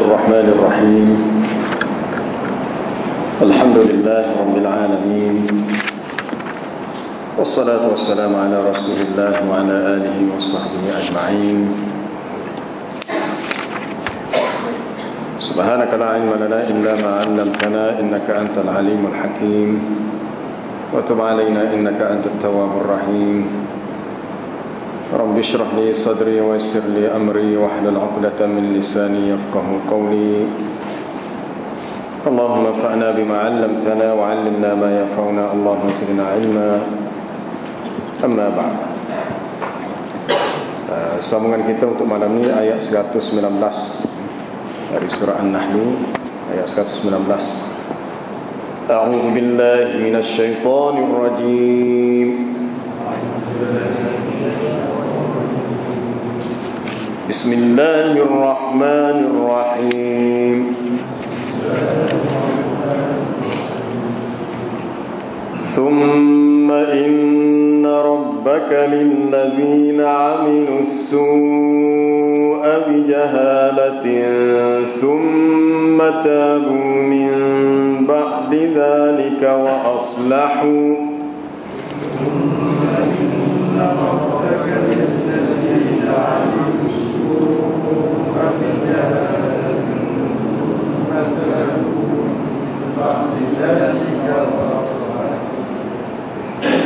الرحمن الرحيم. الحمد لله رب العالمين، والصلاة والسلام على رسول الله وعلى آله وصحبه أجمعين. سبحانك لا علم لنا إلا ما علمتنا إنك أنت العليم الحكيم، وتب علينا إنك أنت التواب الرحيم. رب اشرح لي صدري ويسر لي أمري واحلل عقدة من لساني يفقه قولي. اللهم انفعنا بما علمتنا وعلمنا ما ينفعنا، اللهم زدنا علما. Amma ba'd. Sambungan kita untuk malam ini ayat 119 dari surah An-Nahl, ayat 119. A'udzu billahi minasy syaithanir rajim. Bismillahirrahmanirrahim. Thumma inna rabbaka lilladhina 'amilus su'a bijahalatin thumma tabu min ba'di dhalika wa aslahu.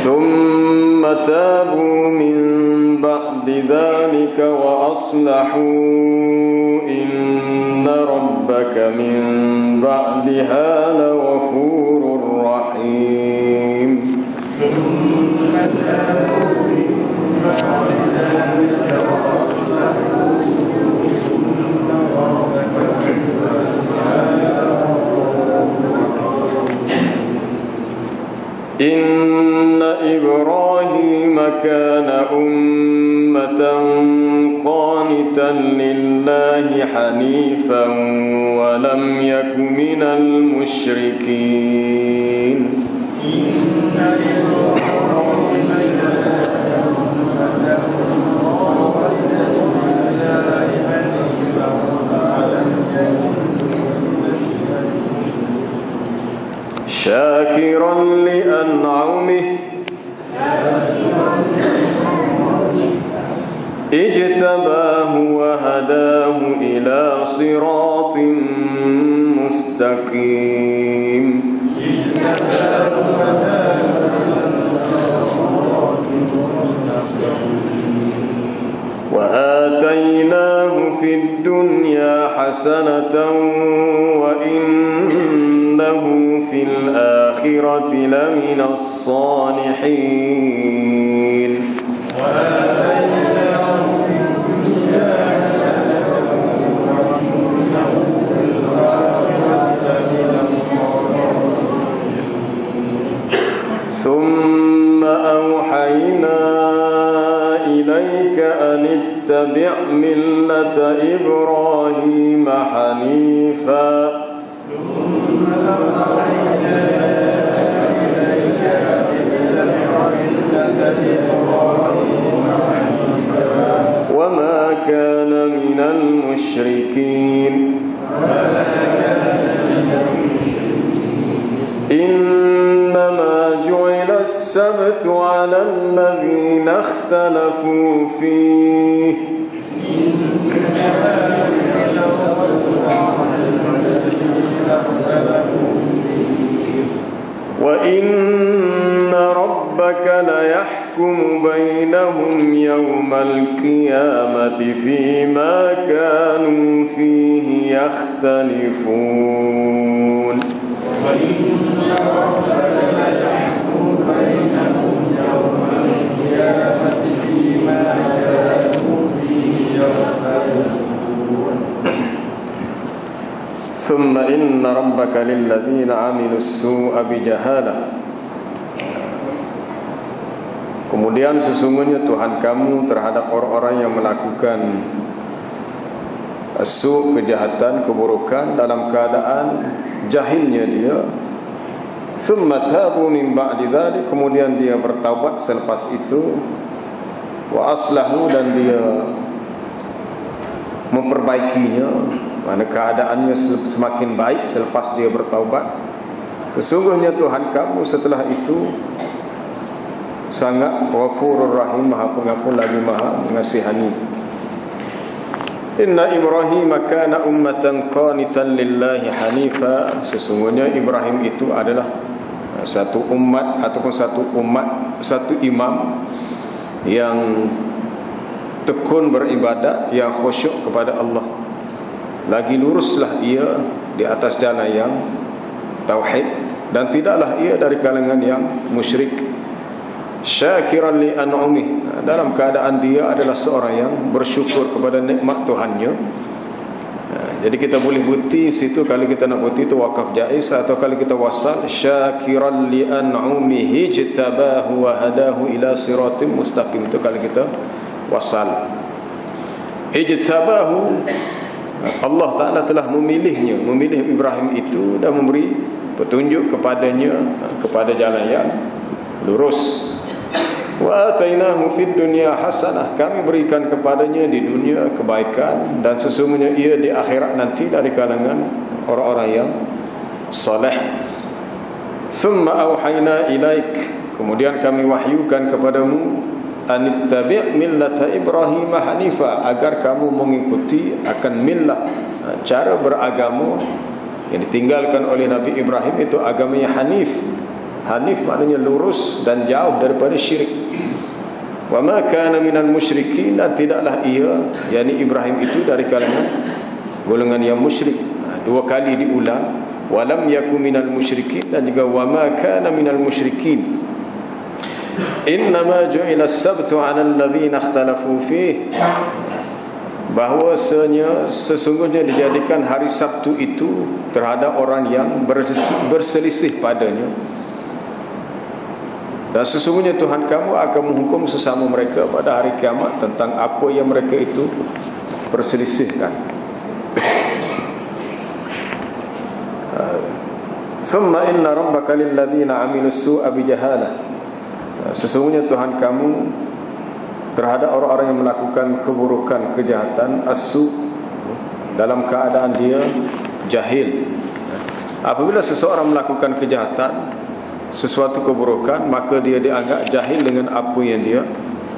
ثم تابوا من بعد ذلك وأصلحوا إن ربك من بعدها لغفور رحيم. ثم تابوا من بعد ذلك وأصلحوا إن ربك من بعدها إن إبراهيم كان أمة قانتا لله حنيفا ولم يك من المشركين. شاكرا لأنعمه اجتباه وهداه إلى صراط مستقيم. وآتيناه في الدنيا حسنة وإنه في الآخرة لمن الصالحين. ثم أوحينا إليك أن اتبع ملة إبراهيم حنيفا وما كان من المشركين. إنما جعل السبت على الذين اختلفوا فيه وإن ربك ليحكم بينهم يوم القيامة فيما كانوا فيه يختلفون. وإن ربك ليحكم بينهم يوم القيامة فيما كانوا فيه يختلفون. ثم إن ربك للذين عملوا السوء بجهالة. Kemudian sesungguhnya Tuhan kamu terhadap orang-orang yang melakukan su', kejahatan, keburukan dalam keadaan jahilnya dia. Tsumma tabu min ba'di dzalik, kemudian dia bertaubat selepas itu. Wa aslahu, dan dia memperbaikinya. mana keadaannya semakin baik selepas dia bertaubat. Sesungguhnya Tuhan kamu setelah itu sangat Ghafurur Rahim, Maha Pengampun lagi Maha Mengasihani. Inna Ibrahim kana ummatan qanitan lillahi hanifa. Sesungguhnya Ibrahim itu adalah satu umat ataupun satu imam yang tekun beribadat, yang khusyuk kepada Allah. Lagi luruslah ia di atas jalan yang tauhid, dan tidaklah ia dari kalangan yang musyrik. Syakiran li an'umih, dalam keadaan dia adalah seorang yang bersyukur kepada nikmat Tuhannya. Jadi kita boleh bukti situ, kalau kita nak bukti itu wakaf jaiz, atau kalau kita wasal syakiran li an'umihi jtabahu wa hadahu ila siratim mustaqim, itu kalau kita wasal. Ijtabahu, Allah Ta'ala telah memilih Ibrahim itu dan memberi petunjuk kepadanya kepada jalan yang lurus. Wa atainahu fid dunya hasanah, kami berikan kepadanya di dunia kebaikan, dan sesungguhnya ia di akhirat nanti dari kalangan orang-orang yang saleh. Thumma auhayna ilaik, kemudian kami wahyukan kepadamu, anittabi' millata Ibrahim hanifa, agar kamu mengikuti akan millah, cara beragama yang ditinggalkan oleh Nabi Ibrahim, itu agamanya Hanif. Hanif maknanya lurus dan jauh daripada syirik. Wa ma kana minal musyrikin, dan tidaklah ia, yakni Ibrahim itu, dari kalangan golongan yang musyrik. Dua kali diulang, wa lam yakun minal musyrikin, dan juga wa ma kana minal musyrikin. Innama ju'ila as-sabtu 'ala alladhina ikhtalafu fihi, bahwasanya sesungguhnya dijadikan hari Sabtu itu terhadap orang yang berselisih padanya. Dan sesungguhnya Tuhan kamu akan menghukum sesama mereka pada hari kiamat tentang apa yang mereka itu perselisihkan. Thumma inna rabbaka lilladzina 'amilus su'a bijahalah, sesungguhnya Tuhan kamu terhadap orang-orang yang melakukan keburukan, kejahatan, as-su', dalam keadaan dia jahil. Apabila seseorang melakukan kejahatan, sesuatu keburukan, maka dia dianggap jahil dengan apa yang dia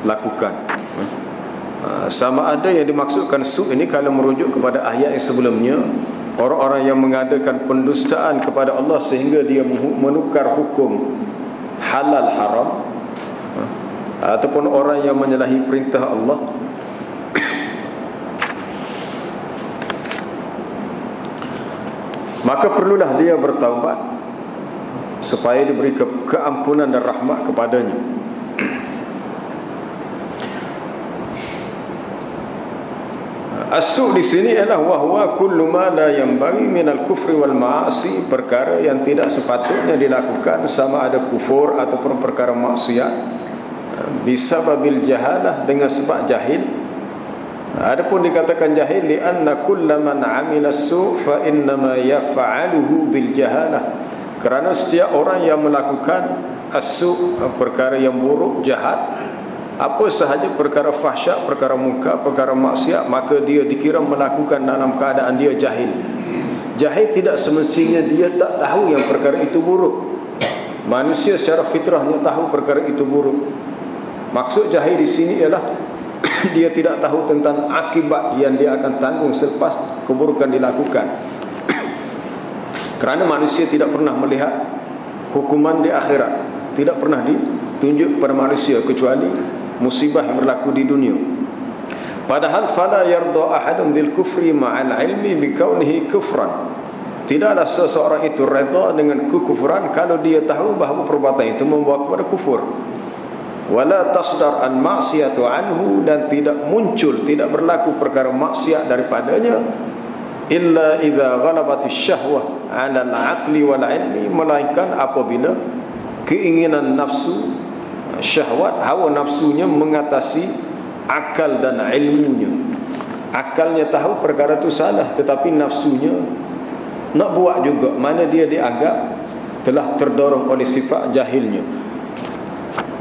lakukan. Sama ada yang dimaksudkan su' ini kalau merujuk kepada ayat yang sebelumnya, orang-orang yang mengadakan pendustaan kepada Allah sehingga dia menukar hukum halal haram, ataupun orang yang menyalahi perintah Allah. Maka perlulah dia bertaubat supaya diberi keampunan dan rahmat kepadanya. As-su' di sini ialah wahwa kullu ma la yanbaghi minal kufri wal ma'asi, perkara yang tidak sepatutnya dilakukan, sama ada kufur ataupun perkara maksiat, bisababil jahalah, dengan sebab jahil. Adapun dikatakan jahil, li anna kullaman 'amila as-su' fa innama yaf'aluhu bil jahalah, kerana setiap orang yang melakukan as-su', perkara yang buruk, jahat, apa sahaja perkara fahsyat, perkara munkar, perkara maksiat, maka dia dikira melakukan dalam keadaan dia jahil. Jahil tidak semestinya dia tak tahu yang perkara itu buruk. Manusia secara fitrahnya tahu perkara itu buruk. Maksud jahil di sini ialah dia tidak tahu tentang akibat yang dia akan tanggung selepas keburukan dilakukan. Kerana manusia tidak pernah melihat hukuman di akhirat, tidak pernah ditunjuk kepada manusia kecuali musibah yang berlaku di dunia. Padahal fala yarda ahadun bil kufri ma'al ilmi bi kaunihi kufran, tidaklah seseorang itu redha dengan kekufuran kalau dia tahu bahawa perbuatan itu membawa kepada kufur. Wala tasdar al ma'siyatu anhu, dan tidak muncul, tidak berlaku perkara maksiat daripadanya, illa idza ghalabatis syahwah 'ala al-'aqli wal 'ilmi, melainkan apabila keinginan nafsu, syahwat, hawa nafsunya mengatasi akal dan ilmunya. Akalnya tahu perkara itu salah, tetapi nafsunya nak buat juga, mana dia dianggap telah terdorong oleh sifat jahilnya.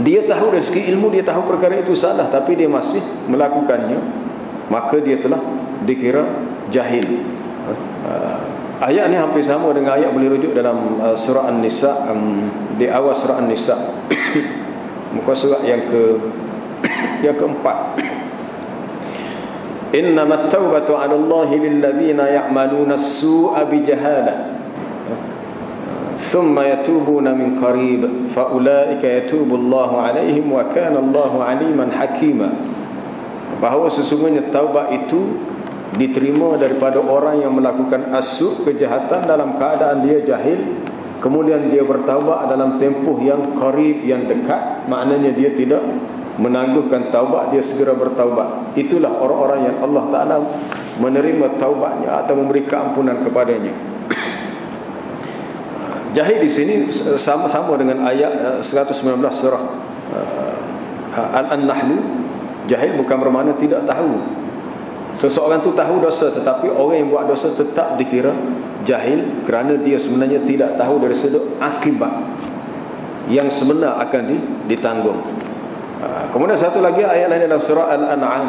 Dia tahu rezeki ilmu, dia tahu perkara itu salah, tapi dia masih melakukannya, maka dia telah dikira jahil. Ayat ni hampir sama dengan ayat boleh rujuk dalam surah An-Nisa, di awal surah An-Nisa. Muka surat yang keempat. Innamat taubatu 'ala Allahi lil ladzina ya'maluna as-su'a bi jahalah thumma yatubuna min qarib fa ulaika yatubu Allahu 'alaihim wa kana Allahu 'aliman hakima. Bahawa sesungguhnya taubat itu diterima daripada orang yang melakukan asu, kejahatan dalam keadaan dia jahil, kemudian dia bertaubat dalam tempoh yang qarib, yang dekat, maknanya dia tidak menangguhkan taubat, dia segera bertaubat. Itulah orang-orang yang Allah Ta'ala menerima taubatnya atau memberi keampunan kepadanya. Jahil di sini sama-sama dengan ayat 119 surah An-Nahl. Jahil bukan bermakna tidak tahu. Seseorang tu tahu dosa, tetapi orang yang buat dosa tetap dikira jahil kerana dia sebenarnya tidak tahu dari sudut akibat yang sebenar akan ditanggung. Kemudian satu lagi ayat lain dalam surah Al-An'am.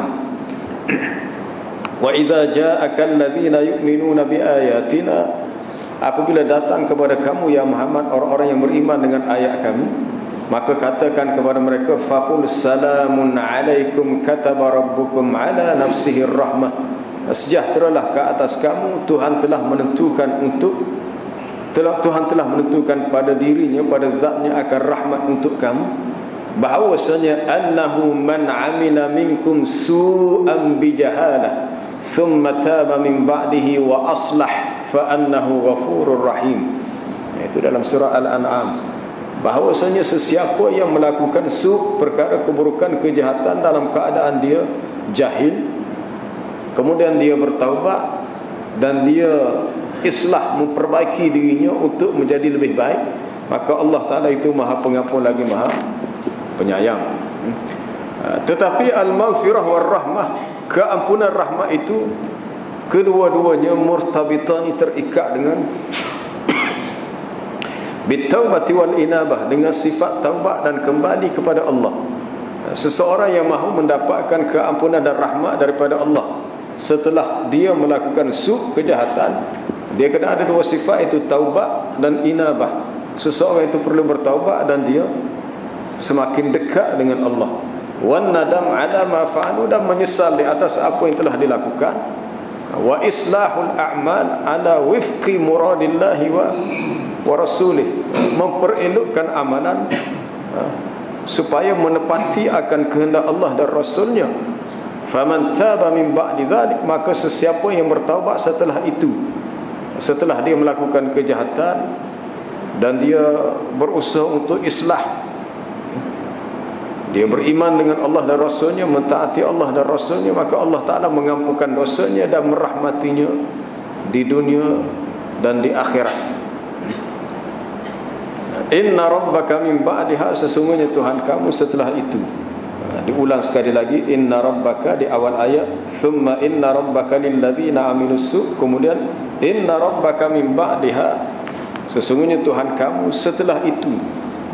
Wa idza ja'aka alladzina yu'minuna biayatina, apabila datang kepada kamu ya Muhammad orang-orang yang beriman dengan ayat kami, maka katakan kepada mereka, faqul salamun alaikum kataba rabbukum ala nafsihi rahmah. Sejahteralah ke atas kamu, Tuhan telah menentukan pada dirinya, pada zatnya akan rahmat untuk kamu, bahawasanya annahu man amila minkum su'an bijahalah thumma taba min ba'dihi wa aslah fa annahu ghafurur rahim. Itu dalam surah Al-An'am. Bahawasanya sesiapa yang melakukan perkara keburukan, kejahatan dalam keadaan dia jahil, kemudian dia bertaubat dan dia islah, memperbaiki dirinya untuk menjadi lebih baik, maka Allah Ta'ala itu Maha Pengampun lagi Maha Penyayang. Tetapi al-maghfirah war rahmah, keampunan rahmat itu kedua-duanya murtabitani, terikat dengan bitaubati wal inabah, dengan sifat taubat dan kembali kepada Allah. Seseorang yang mahu mendapatkan keampunan dan rahmat daripada Allah setelah dia melakukan kejahatan, dia kena ada dua sifat, itu taubat dan inabah. Seseorang itu perlu bertaubat dan dia semakin dekat dengan Allah. Wan nadam ala ma fa'alu, dan menyesal di atas apa yang telah dilakukan. Wa islahul a'mal ala wifqi muradillahi wa rasulih, memperelokkan amalan supaya menepati akan kehendak Allah dan Rasulnya. Faman taba min ba'di dzalik, maka sesiapa yang bertaubat setelah itu, setelah dia melakukan kejahatan dan dia berusaha untuk islah, dia beriman dengan Allah dan Rasulnya, mentaati Allah dan Rasulnya, maka Allah Ta'ala mengampunkan dosanya dan merahmatinya di dunia dan di akhirat. Inna rabbaka min ba'diha, sesungguhnya Tuhan kamu setelah itu. Diulang sekali lagi, inna rabbaka di awal ayat, thumma inna rabbaka lilladzina aminus su', kemudian inna rabbaka min ba'diha, sesungguhnya Tuhan kamu setelah itu.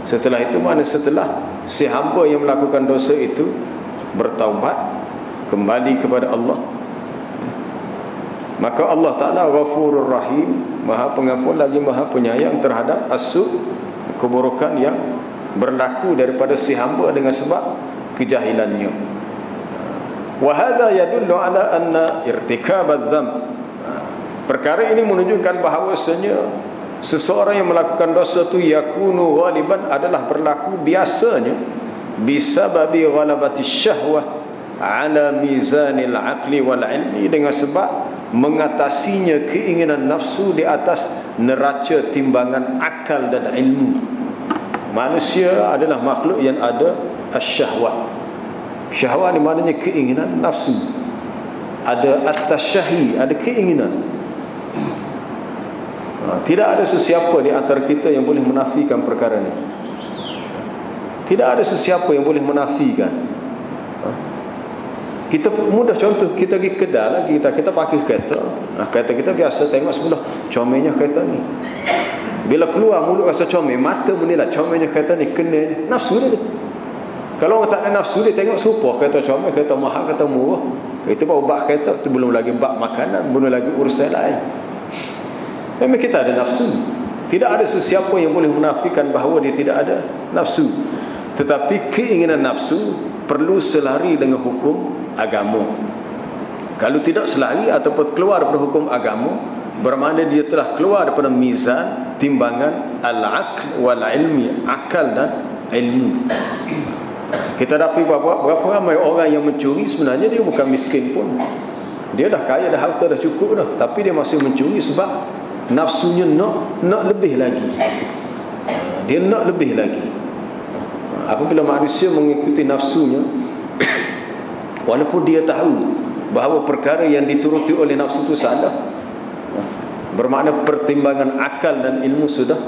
Setelah itu mana? Setelah si hamba yang melakukan dosa itu bertaubat, kembali kepada Allah, maka Allah Ta'ala Ghafurur Rahim, Maha Pengampun lagi Maha Penyayang terhadap keburukan yang berlaku daripada si hamba dengan sebab kejahilannya. Wa hadza yadullu ala anna irtikab adz-dzamb, perkara ini menunjukkan bahawasanya seseorang yang melakukan dosa itu yakunu ghaliban, adalah berlaku biasanya bisababi ghalabati syahwah ala mizanil aqli wal ilmi, dengan sebab mengatasinya keinginan nafsu di atas neraca timbangan akal dan ilmu. Manusia adalah makhluk yang ada asyahwat. Syahwat ni maknanya keinginan nafsu. Ada at-tasyahi, ada keinginan. Tidak ada sesiapa di antara kita yang boleh menafikan perkara ini. Tidak ada sesiapa yang boleh menafikan. Kita mudah contoh, kita pergi kedai lagi, kita pakai kereta. Kereta kita biasa tengok sebelah, comelnya kereta ni. Bila keluar mulut rasa comel, mata menilai comelnya kereta ni, kena nafsu dia. Kalau orang tak ada nafsu, dia tengok serupa kereta comel, kereta mahal, kereta murah. Itu baru bak kereta, itu belum lagi bak makanan, belum lagi urusan lain. Memang kita ada nafsu. Tidak ada sesiapa yang boleh menafikan bahawa dia tidak ada nafsu. Tetapi keinginan nafsu perlu selari dengan hukum agama. Kalau tidak selari ataupun keluar daripada hukum agama, bermakna dia telah keluar daripada mizan timbangan al-aql wal-ilmi, akal dan ilmu. Kita dapat berapa ramai orang yang mencuri, sebenarnya dia bukan miskin pun. Dia dah kaya, dah harta, dah cukup dah, tapi dia masih mencuri sebab nafsunya nak lebih lagi. Dia nak lebih lagi. Apabila manusia mengikuti nafsunya, walaupun dia tahu bahawa perkara yang dituruti oleh nafsu itu salah, bermakna pertimbangan akal dan ilmu sudah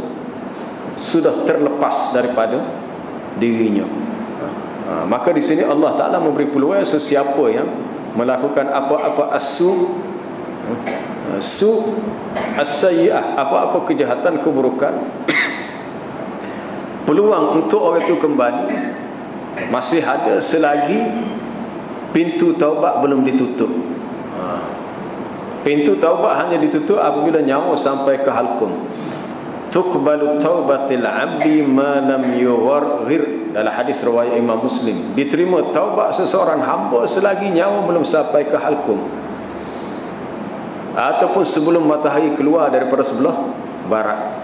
terlepas daripada dirinya. Maka di sini Allah Ta'ala memberi peluang sesiapa yang melakukan apa-apa as-sayyi'ah, apa-apa kejahatan, keburukan, peluang untuk orang itu kembali masih ada selagi pintu taubat belum ditutup. Pintu taubat hanya ditutup apabila nyawa sampai ke halkum. Tuqbalu taubatil 'abdi ma lam yugharghir. Dalam hadis riwayat Imam Muslim, diterima taubat seseorang hamba selagi nyawa belum sampai ke halkum, ataupun sebelum matahari keluar daripada sebelah barat.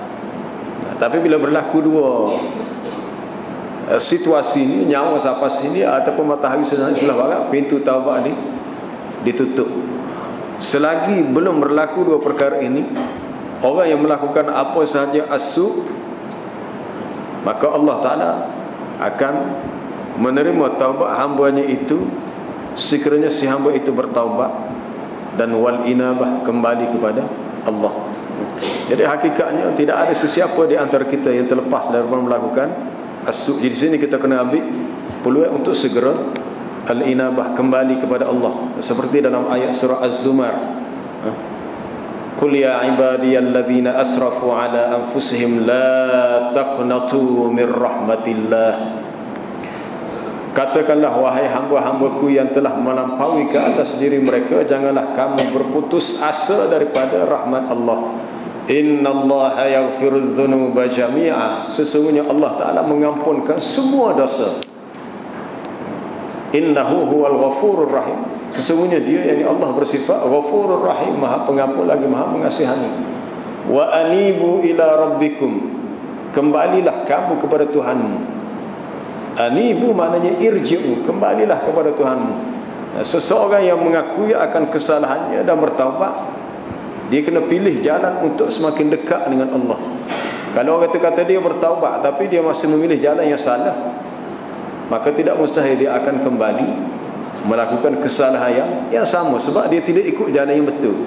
Tapi bila berlaku dua situasi ini, nyawa sampai sini ataupun matahari sebelah barat, pintu taubat ini ditutup. Selagi belum berlaku dua perkara ini, orang yang melakukan apa sahaja as-su', maka Allah Ta'ala akan menerima taubat hambanya itu sekiranya si hamba itu bertaubat dan wal inabah, kembali kepada Allah. Jadi hakikatnya tidak ada sesiapa di antara kita yang terlepas daripada melakukan as-su'. Jadi di sini kita kena ambil peluang untuk segera al-inabah, kembali kepada Allah, seperti dalam ayat surah Az-Zumar, Qul ya ibadiyalladzina asrafu ala anfusihim la taqnatu min rahmatillah. Katakanlah, wahai hamba-hambaku yang telah melampaui ke atas diri mereka, janganlah kamu berputus asa daripada rahmat Allah. Innallaha yaghfirudz dzunuba jami'a. Sesungguhnya Allah Ta'ala mengampunkan semua dosa. Innahu huwal ghafurur rahim. Sesungguhnya dia, yakni Allah, bersifat Ghafurur Rahim, Maha Pengampun lagi Maha Mengasihani. Wa anibu ila rabbikum. Kembalilah kamu kepada Tuhanmu. Anibu maknanya irji'u, kembalilah kepada Tuhanmu. Seseorang yang mengakui akan kesalahannya dan bertaubat, dia kena pilih jalan untuk semakin dekat dengan Allah. Kalau orang kata dia bertaubat tapi dia masih memilih jalan yang salah, maka tidak mustahil dia akan kembali melakukan kesalahan yang sama, sebab dia tidak ikut jalan yang betul.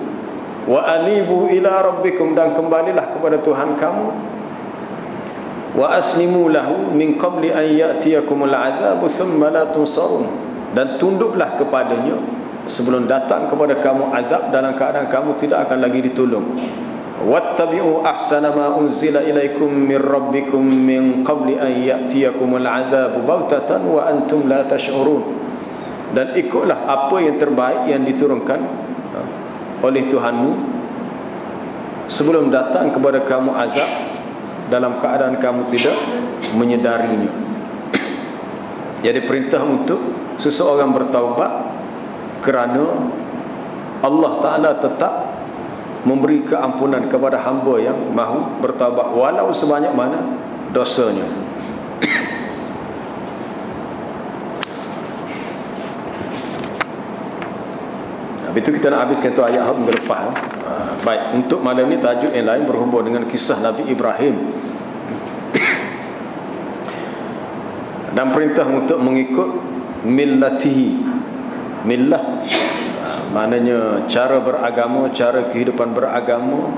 Wa anibu ila rabbikum, dan kembalilah kepada Tuhan kamu. Wa aslimu lahu min qabli an ya'tiyakumul 'adzabu thumma la tunsarun, dan tunduklah kepadanya sebelum datang kepada kamu azab dalam keadaan kamu tidak akan lagi ditolong. Wattabi'u ahsana ma unzila ilaikum min rabbikum min qabli an ya'tiyakumul 'adzabu baghtatan wa antum la tash'urun. Dan ikutlah apa yang terbaik yang diturunkan oleh Tuhanmu sebelum datang kepada kamu azab dalam keadaan kamu tidak menyedarinya. Jadi perintah untuk seseorang bertaubat kerana Allah Ta'ala tetap memberi keampunan kepada hamba yang mahu bertaubat walau sebanyak mana dosanya. Habis itu kita nak habiskan tu ayat minggu lepas. Baik, untuk malam ni tajuk yang lain berhubung dengan kisah Nabi Ibrahim dan perintah untuk mengikut millatihi. Millah maknanya cara beragama, cara kehidupan beragama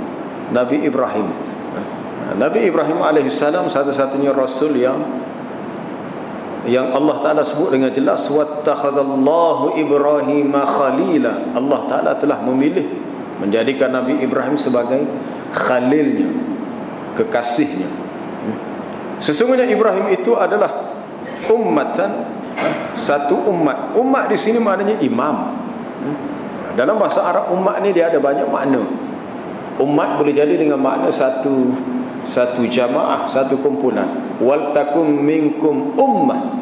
Nabi Ibrahim. Nabi Ibrahim alaihissalam satu-satunya rasul yang Allah Ta'ala sebut dengan jelas, wattakhadallahu Ibrahima khalila. Allah Ta'ala telah memilih, menjadikan Nabi Ibrahim sebagai khalilnya, kekasihnya. Sesungguhnya Ibrahim itu adalah ummatan, satu umat. Umat di sini maknanya imam. Dalam bahasa Arab umat ni dia ada banyak makna. Umat boleh jadi dengan makna satu jamaah, satu kumpulan. Wal takum minkum ummah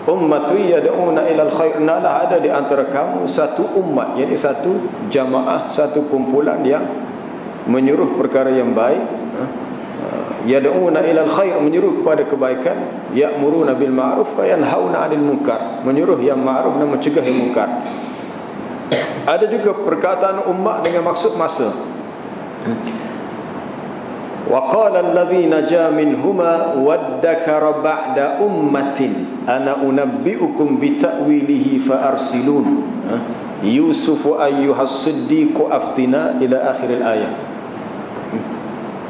ummatu yad'una ilal khair. Nalah ada di antara kamu satu umat, yakni satu jamaah, satu kumpulan yang menyuruh perkara yang baik, yad'una ilal khair, menyuruh kepada kebaikan, ya'muruna bil ma'ruf wa yanhauna 'anil munkar, menyuruh yang ma'ruf dan mencegah yang munkar. Ada juga perkataan ummah dengan maksud masa. Wa qala allazi naja minhuma waddakara ba'da ummatin ana unabbiukum bi ta'wilihi fa arsilun Yusuf ayyuhas siddiq aftina ila akhir ayat.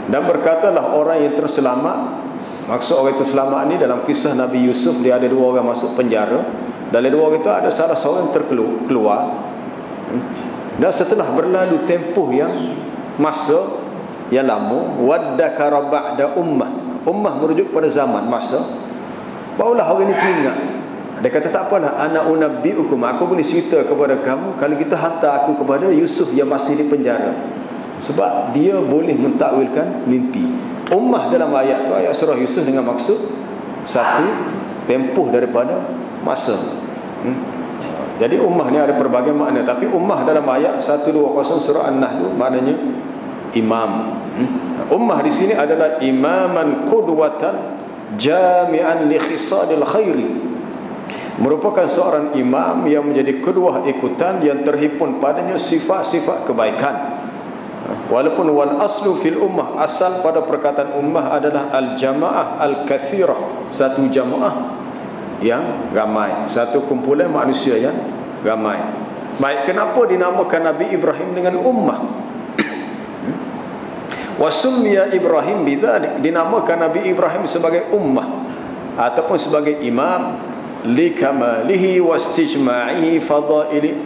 Dan berkatalah orang yang terselamat. Maksud orang terselamat ni dalam kisah Nabi Yusuf, dia ada dua orang masuk penjara. Dalam dua orang itu ada salah seorang terkeluar. Dan setelah berlalu tempoh yang masa yang lama, waddakara ba'da ummah merujuk pada zaman, masa, barulah orang ini teringat. Dia kata tak apalah, ana unabbiukum, aku boleh cerita kepada kamu kalau kita hantar aku kepada Yusuf yang masih di penjara, sebab dia boleh mentakwilkan mimpi. Ummah dalam ayat tu, ayat surah Yusuf dengan maksud satu tempoh daripada masa. Jadi ummah ni ada pelbagai makna, tapi ummah dalam ayat 120 surah An-Nahl maknanya imam. Ummah di sini adalah imaman qudwatan jami'an li khisalil khairi, merupakan seorang imam yang menjadi kedua ikutan yang terhimpun padanya sifat-sifat kebaikan. Walaupun wal aslu fil ummah, asal pada perkataan ummah adalah al jamaah al kathirah, satu jamaah yang ramai, satu kumpulan manusia yang ramai. Baik, kenapa dinamakan Nabi Ibrahim dengan ummah? Wasummiya Ibrahim bidzalik, dinamakan Nabi Ibrahim sebagai ummah ataupun sebagai imam likamalihi wastijma'ihi fadaili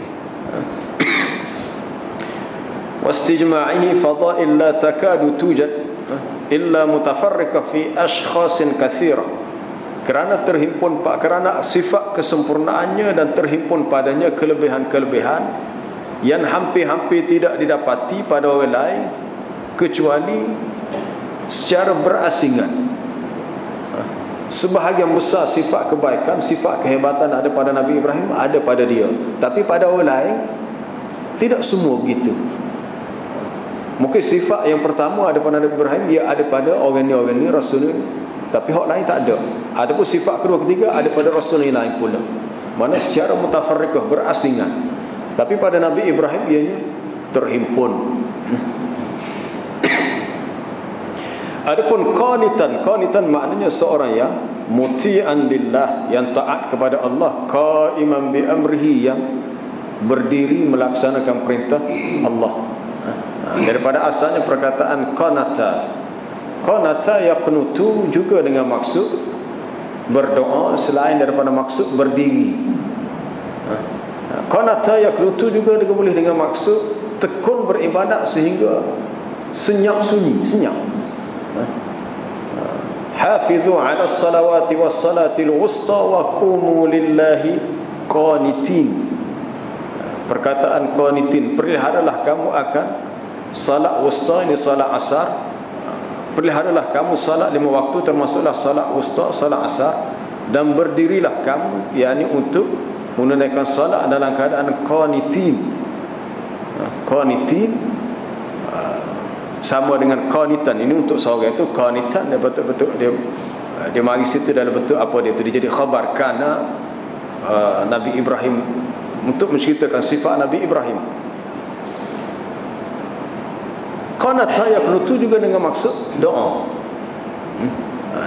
wastijma'ihi fadail la takadu tujad illa mutafarriqa fi ashkhasin katsira, kerana terhimpun kerana sifat kesempurnaannya dan terhimpun padanya kelebihan-kelebihan yang hampir-hampir tidak didapati pada orang lain kecuali secara berasingan. Sebahagian besar sifat kebaikan, sifat kehebatan ada pada Nabi Ibrahim, ada pada dia, tapi pada orang lain tidak semua begitu. Mungkin sifat yang pertama ada pada Nabi Ibrahim, dia ada pada orang ni rasul ni, tapi orang lain tak ada. Ada pun sifat kedua ketiga ada pada rasul yang lain pula, mana secara mutafarriqah, berasingan. Tapi pada Nabi Ibrahim ianya terhimpun. Adapun qanitan maknanya seorang yang muti'an lillah, yang taat kepada Allah, qaiman bi amrihi, yang berdiri melaksanakan perintah Allah. Daripada asalnya perkataan qanata yaqnutu juga dengan maksud berdoa selain daripada maksud berdiri. Qanata yaqnutu juga boleh dengan maksud tekun beribadat sehingga senyap sunyi, senyap. Hafizu ala salawati was salatil wusta wa qumu lillahi qanitin. Perkataan qanitin, peliharalah kamu akan salat wusta, ini salat asar. Peliharalah kamu salat 5 waktu, termasuklah salat wusta, salat asar, dan berdirilah kamu, yakni untuk menunaikan salat dalam keadaan qanitin. Qanitin sama dengan qanitan, ini untuk seorang itu qanitan, dia betul-betul dia mari situ dalam bentuk apa dia tu, dia jadi khabar kana Nabi Ibrahim, untuk menceritakan sifat Nabi Ibrahim. Qanata yaqnutu juga dengan maksud doa.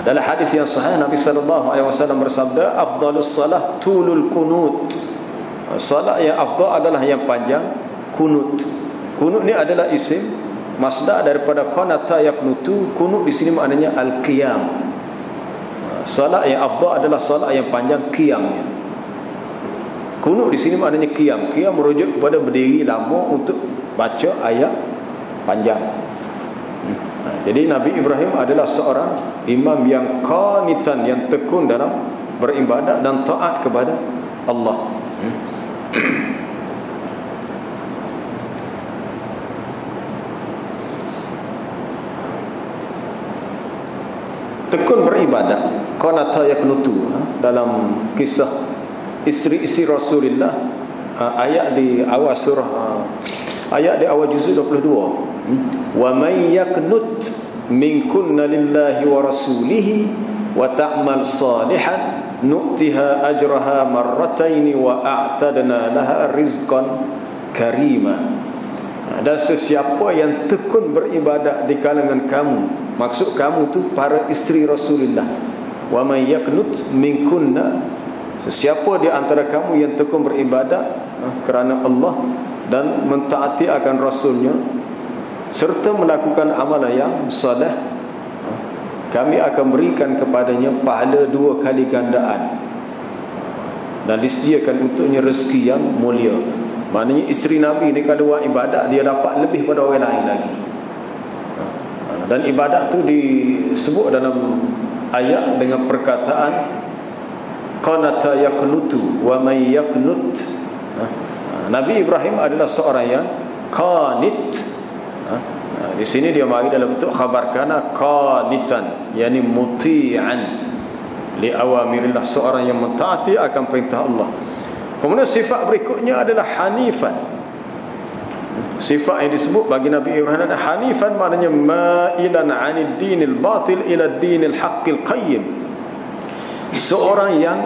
Dalam hadis yang sahih Nabi sallallahu alaihi wasallam bersabda, afdalus salah tulul qunut. Salat yang afdal adalah yang panjang kunut. Kunut ni adalah isim masdar daripada qanata yaqnutu. Kunut di sini maknanya al-qiyam. Salat yang afdal adalah salat yang panjang qiyamnya. Kunut di sini maknanya qiyam. Qiyam merujuk kepada berdiri lama untuk baca ayat panjang. Jadi Nabi Ibrahim adalah seorang imam yang qanitan, yang tekun dalam beribadat dan taat kepada Allah. tekun beribadat. Qanata yaqnutu, dalam kisah isteri-isteri Rasulullah, ayat di awal surah, ayat di awal juzuk 22. Wa may yaqnut minkunna lillahi wa rasulihi wa ta'mal salihan nu'tiha ajraha marrataini wa a'tadna laha rizqan karima. Dan sesiapa yang tekun beribadat di kalangan kamu, maksud kamu tu para isteri Rasulullah, wa may yaqnut minkunna, sesiapa di antara kamu yang tekun beribadat kerana Allah dan mentaati akan Rasulnya serta melakukan amalan yang saleh, kami akan berikan kepadanya pahala 2 kali gandaan dan disediakan untuknya rezeki yang mulia. Maknanya isteri Nabi ni kalau buat ibadat, dia dapat lebih pada orang lain lagi. Dan ibadat tu disebut dalam ayat dengan perkataan qanata yaqnutu wa may yaqnut. Nabi Ibrahim adalah seorang yang qanit. Di sini dia mari dalam bentuk khabar kana qanitan, yakni muti'an li awamirillah, seorang yang mentaati akan perintah Allah. Kemudian sifat berikutnya adalah hanifan. Sifat yang disebut bagi Nabi Ibrahim adalah hanifan, maknanya ma'ilan 'anid dinil batil ila dinil haqqil qayyim. Seorang yang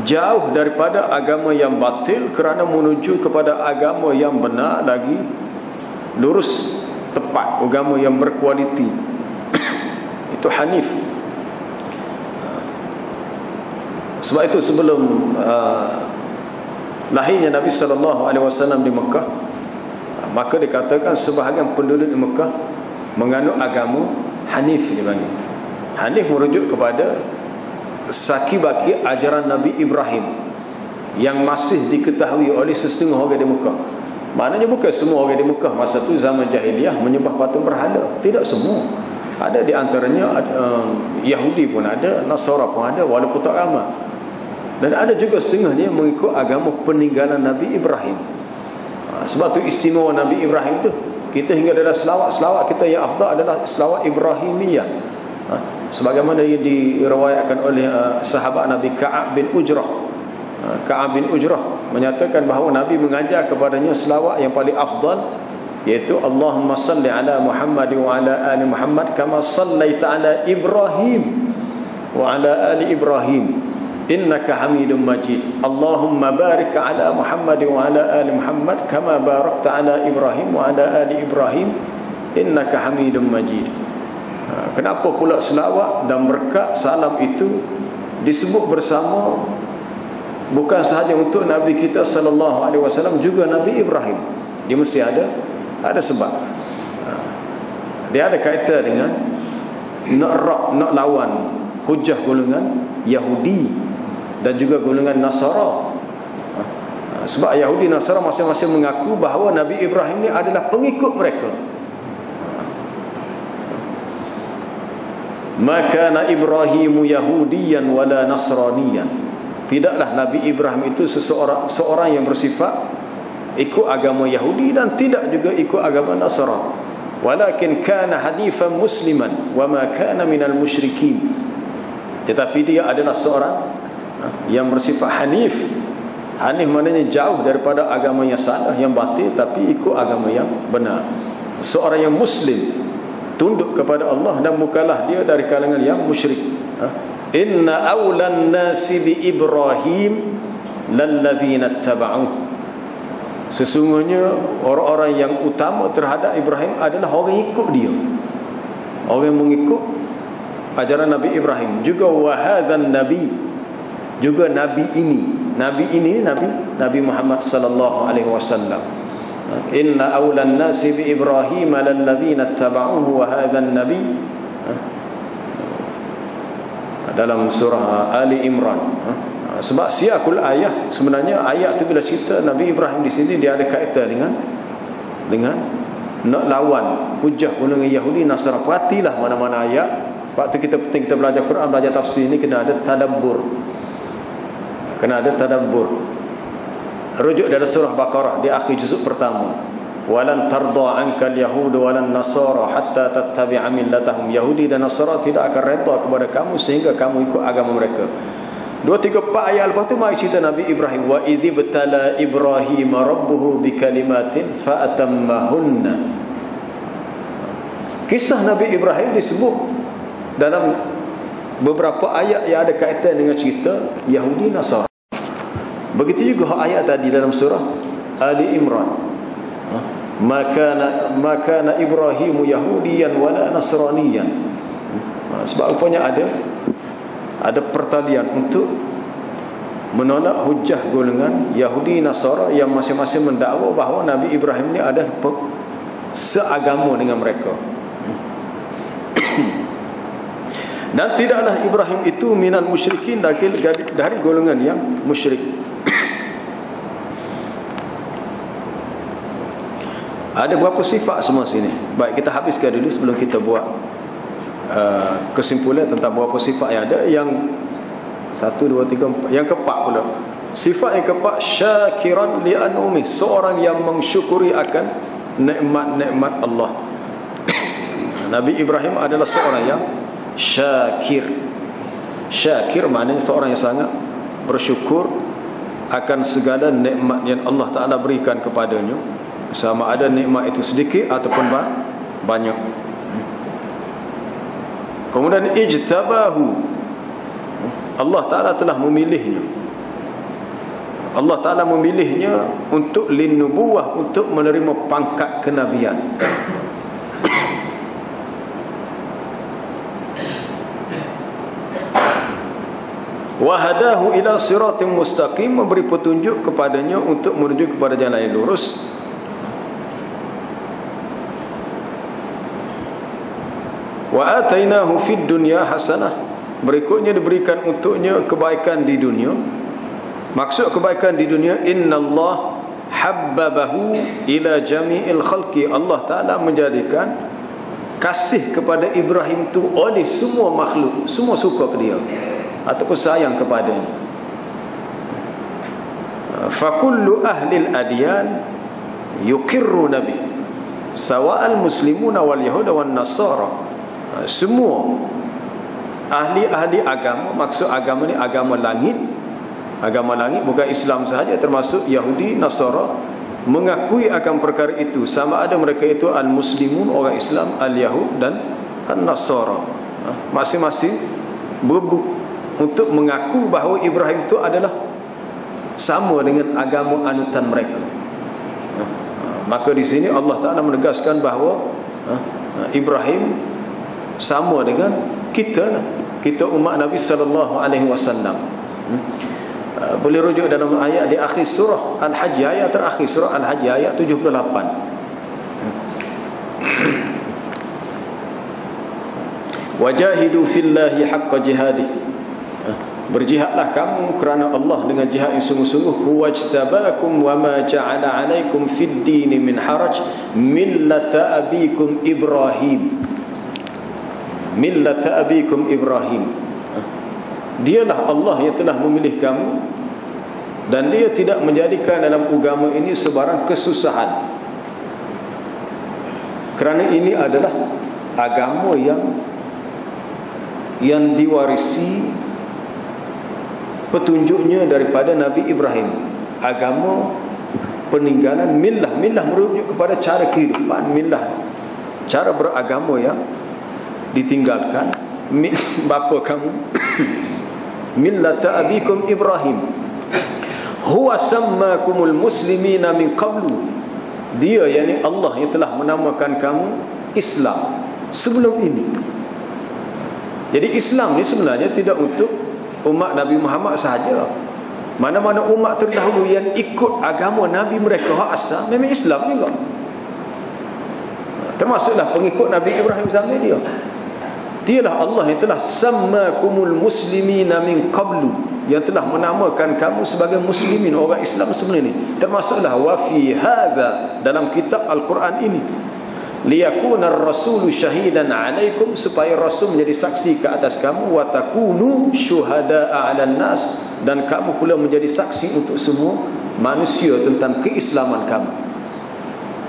jauh daripada agama yang batil kerana menuju kepada agama yang benar lagi, lurus, tepat, agama yang berkualiti. Itu hanif. Sebab itu sebelum lahirnya Nabi SAW di Mekah, maka dikatakan sebahagian penduduk di Mekah menganut agama hanif dipanggil. Hanif merujuk kepada saki-baki ajaran Nabi Ibrahim yang masih diketahui oleh setengah orang di Mekah. Maknanya bukan semua orang di Mekah masa tu zaman jahiliah menyembah patung berhala, tidak semua. Ada di antaranya Yahudi pun ada, Nasara pun ada, walaupun tak ramai. Dan ada juga setengahnya mengikut agama peninggalan Nabi Ibrahim. Sebab tu istimewa Nabi Ibrahim tu, kita hingga dalam selawat kita yang afdal adalah selawat Ibrahimiyah. Sebagaimana yang diriwayatkan oleh sahabat Nabi Ka'ab bin Ujrah. Ka'ab bin Ujrah menyatakan bahawa Nabi mengajar kepadanya selawat yang paling afdal, iaitu Allahumma salli ala Muhammad wa ala ali Muhammad kama sallaita ala Ibrahim wa ala ali Ibrahim innaka Hamidum Majid. Allahumma barik ala Muhammad wa ala ali Muhammad kama barakta ala Ibrahim wa ala ali Ibrahim innaka Hamidum Majid. Kenapa pula selawat dan berkat salam itu disebut bersama, bukan sahaja untuk Nabi kita sallallahu alaihi wasallam, juga Nabi Ibrahim. Dia mesti ada sebab. Dia ada kaitan dengan nak lawan hujah golongan Yahudi dan juga golongan Nasara. Sebab Yahudi Nasara masing-masing mengaku bahawa Nabi Ibrahim ni adalah pengikut mereka. Maka Ibrahimu Yahudiyan wala Nasraniyan. Tidaklah Nabi Ibrahim itu seorang yang bersifat ikut agama Yahudi dan tidak juga ikut agama Nasara. Walakin kana hanifan musliman wa ma kana minal musyrikin. Tetapi dia adalah seorang yang bersifat hanif. Hanif maknanya jauh daripada agama yang salah, yang batil, tapi ikut agama yang benar. Seorang yang muslim, tunduk kepada Allah dan bukanlah dia dari kalangan yang musyrik. Inna awlan nasi bi Ibrahim lalladzina taba'uh. Sesungguhnya orang-orang yang utama terhadap Ibrahim adalah orang yang ikut dia, orang yang mengikut ajaran Nabi Ibrahim. Juga wahadzan nabi, juga nabi ini Nabi Muhammad sallallahu alaihi wasallam. Inna awlan nasi bi Ibrahim lalladzina taba'uhu wa hadzan nabi, dalam surah Ali Imran. Sebab siakul ayat, sebenarnya ayat tu bila cerita Nabi Ibrahim di sini, dia ada kaitan dengan nak lawan hujah golongan Yahudi Nasara. Perhatilah mana-mana ayat. Waktu kita penting kita belajar Quran, belajar tafsir ni kena ada tadabbur. Kena ada tadabbur. Rujuk dari surah Baqarah di akhir juzuk pertama. walan tarda anka al-yahud walan nasara hatta tattabi'a millatahum. Yahudi dan Nasara tidak akan redha kepada kamu sehingga kamu ikut agama mereka. 2-3-4 ayat lepas tu mari cerita Nabi Ibrahim. Wa idh ibtala Ibrahim rabbuhu bikalimatin fa atammahunna. Kisah Nabi Ibrahim disebut dalam beberapa ayat yang ada kaitan dengan cerita Yahudi Nasara. Begitu juga ayat tadi dalam surah Ali Imran. Maka Ibrahim Yahudiyan wala Nasraniyan. Sebab rupanya ada pertalian untuk menolak hujah golongan Yahudi Nasara yang masing-masing mendakwa bahawa Nabi Ibrahim ni ada seagama dengan mereka. Dan tidaklah Ibrahim itu minal musyrikin, dari golongan yang musyrik. Ada berapa sifat semua sini? Baik, kita habiskan dulu sebelum kita buat kesimpulan tentang berapa sifat yang ada. Yang 1, 2, 3, 4. Yang keempat pula, sifat yang keempat, syakiran li an'umi, seorang yang mensyukuri akan nikmat-nikmat Allah. Nabi Ibrahim adalah seorang yang syakir. Syakir maknanya seorang yang sangat bersyukur akan segala nikmat yang Allah Ta'ala berikan kepadanya, sama ada nikmat itu sedikit ataupun banyak. Kemudian ijtabahu, Allah Ta'ala telah memilihnya. Allah Ta'ala memilihnya untuk linnubuwah, untuk menerima pangkat kenabian. Wahadahu ila siratim mustaqim, memberi petunjuk kepadanya untuk menuju kepada jalan yang lurus. Wa atainahu fid dunya hasanah, berikutnya diberikan untuknya kebaikan di dunia. Maksud kebaikan di dunia, innallah habbabahu ila jami'il khalqi, Allah Ta'ala menjadikan kasih kepada Ibrahim tu oleh semua makhluk, semua suka ke dia ataupun sayang kepadanya. Fakullu ahlil adyan yuqirru nabi sawa'al muslimuna wal yahuda wan nasara. Semua ahli-ahli agama, maksud agama ni agama langit. Agama langit bukan Islam sahaja, termasuk Yahudi, Nasara, mengakui akan perkara itu, sama ada mereka itu al-muslimun, orang Islam, al-yahud dan al-nasara. Masing-masing berebut untuk mengaku bahawa Ibrahim itu adalah sama dengan agama anutan mereka. Maka di sini Allah Ta'ala menegaskan bahawa Ibrahim sama dengan kita umat Nabi sallallahu alaihi wasallam. Boleh rujuk dalam ayat di akhir surah Al-Hajj, ayat terakhir surah Al-Hajj ayat 78. Wajahidu fillahi haqqa jihadi, berjihadlah kamu kerana Allah dengan jihad yang sungguh-sungguh. Wajtabakum wama ja'ala 'alaikum fid dini min haraj millata abikum Ibrahim. Millata abikum Ibrahim, dialah Allah yang telah memilih kamu dan dia tidak menjadikan dalam agama ini sebarang kesusahan, kerana ini adalah agama yang diwarisi petunjuknya daripada Nabi Ibrahim. Agama peninggalan millah merujuk kepada cara kehidupan, millah cara beragama yang ditinggalkan bapa kamu. Millata abikum Ibrahim huwa sammakumul muslimina min qablu, dia yakni Allah yang telah menamakan kamu Islam sebelum ini. Jadi Islam ni sebenarnya tidak untuk umat Nabi Muhammad sahaja. Mana-mana umat terdahulu yang ikut agama Nabi mereka hak asal memang Islam juga, termasuklah pengikut Nabi Ibrahim zaman dia. Dialah Allah yang telah sammakumul muslimina min qablu, yang telah menamakan kamu sebagai muslimin, orang Islam sebelum ini. Termasuklah wa fi hadza, dalam kitab Al-Quran ini, liyakuna ar-rasulu syahidan 'alaikum, supaya rasul menjadi saksi ke atas kamu, wa takunu syuhada'a 'alan nas, dan kamu pula menjadi saksi untuk semua manusia tentang keislaman kamu.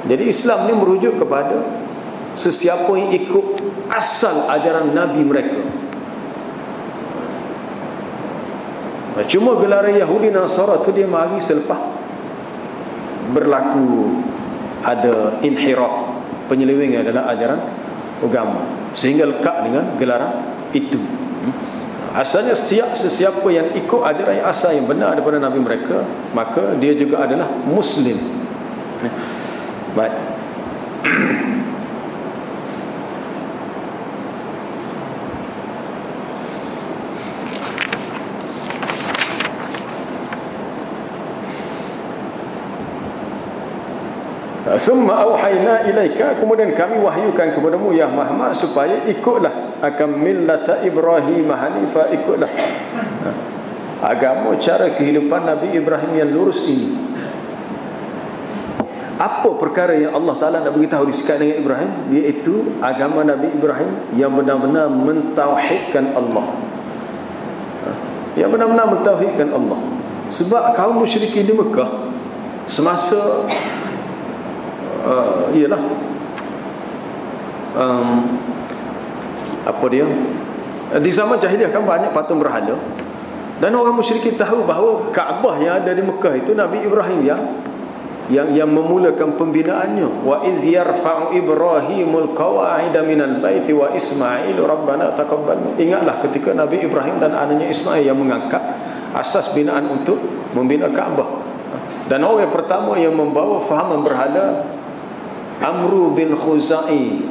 Jadi Islam ni merujuk kepada sesiapa yang ikut asal ajaran Nabi mereka. Cuma gelaran Yahudi dan Nasara tu dia mari selepas berlaku ada inhiraf, penyelewengan dalam ajaran agama, sehingga lekat dengan gelaran itu. Asalnya sesiapa yang ikut ajaran yang asal yang benar daripada Nabi mereka, maka dia juga adalah Muslim. Baik. Summa auhayna ilaika, kemudian kami wahyukan kepadamu ya Muhammad supaya ikutlah akan millata Ibrahim hanifa, ikutlah agama cara kehidupan Nabi Ibrahim yang lurus ini. Apa perkara yang Allah Ta'ala nak beritahu disikat dengan Ibrahim? Iaitu agama Nabi Ibrahim yang benar-benar mentauhidkan Allah, yang benar-benar mentauhidkan Allah. Sebab kaum musyrikin di Mekah semasa ialah apa dia, di zaman jahiliah kan banyak patung berhala, dan orang musyrikin tahu bahawa Kaabah yang ada di Mekah itu Nabi Ibrahim yang memulakan pembinaannya. Wa idh yarfa'u Ibrahimul qawa'ida minal baiti wa Ismail rabbana taqabbal. Ingatlah ketika Nabi Ibrahim dan anaknya Ismail yang mengangkat asas binaan untuk membina Kaabah. Dan orang yang pertama yang membawa fahaman berhala Amru bin Khuzai,